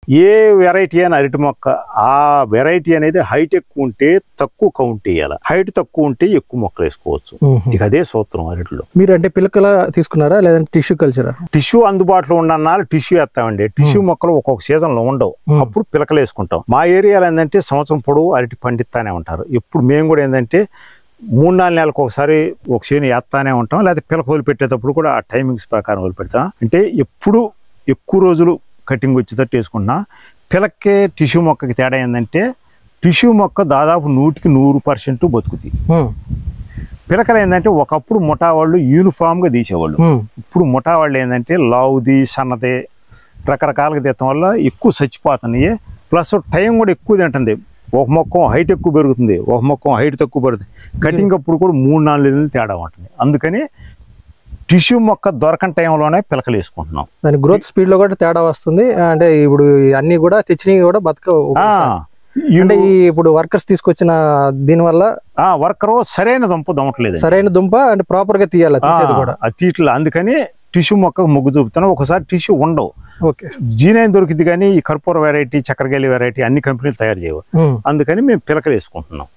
ఏ variety అయినా అరటి మొక్క ఆ వెరైటీ అనేది హైట్ ఎక్కువ ఉంటే తక్కువ కౌంట్ వేయాలి, హైట్ తక్కువ ఉంటే ఎక్కువ మొక్కలు వేసుకోవచ్చు. ఇక అదే సూత్రం అరటిలో. మీరు అంటే పిలకల తీసుకున్నారా లేదంటే టిష్యూ కల్చరా? టిష్యూ అందుబాటులో ఉన్న టిష్యూ వేస్తామండి. టిష్యూ మొక్కలు ఒక్కొక్క సీజన్ లో ఉండవు, అప్పుడు పిలకలు వేసుకుంటాం. మా ఏరియాలో ఏంటంటే సంవత్సరం పొడవు అరటి పండిస్తానే ఉంటారు. ఇప్పుడు మేము కూడా ఏంటంటే 3-4 నెలలకు ఒకసారి ఒక చేను వేస్తానే ఉంటాం, లేకపోతే పిలక వదిలిపెట్టేటప్పుడు కూడా ఆ టైమింగ్స్ ప్రకారం వదిలిపెడతాం. అంటే ఎప్పుడు ఎక్కువ రోజులు కటింగ్ వచ్చేటట్టు వేసుకుంటున్నా. పిలక్కే టిష్యూ మొక్కకి తేడా ఏంటంటే టిష్యూ మొక్క దాదాపు 100% బతుకుతుంది. పిలకలు ఏంటంటే ఒకప్పుడు ముఠా వాళ్ళు యూనిఫామ్గా తీసేవాళ్ళు, ఇప్పుడు ముఠా వాళ్ళు ఏంటంటే లావుది సన్నది రకరకాలుగా తీయటం వల్ల ఎక్కువ చచ్చిపోతున్నాయి. ప్లస్ టైం కూడా ఎక్కువ తింటుంది. ఒక మొక్క హైట్ ఎక్కువ పెరుగుతుంది, ఒక మొక్క హైట్ తక్కువ పెరుగుతుంది. కటింగ్ అప్పుడు కూడా 3-4 నెలలు తేడా ఉంటుంది. అందుకని టిష్యూ మొక్క దొరకని టైంలోనే పిలకలు వేసుకుంటున్నాం. దాని గ్రోత్ స్పీడ్ లో కూడా తేడా వస్తుంది. అంటే ఇప్పుడు అన్ని కూడా తెచ్చినవి కూడా అంటే ఇప్పుడు వర్కర్స్ తీసుకొచ్చిన దీని వల్ల వర్కర్ సరైన దుంప దొమట్లేదు, సరైన దుంప అంటే ప్రాపర్ గా తీయాలి కూడా తీట్లా. అందుకని టిష్యూ మొక్కకు మొగ్గు చూపుతాను. ఒకసారి టిష్యూ ఉండవు, జీనైన్ దొరికింది కానీ ఈ కర్పూర వెరైటీ చక్కెరకేళి వెరైటీ అన్ని కంపెనీలు తయారు చేయవు. అందుకని మేము పిలకలు వేసుకుంటున్నాం.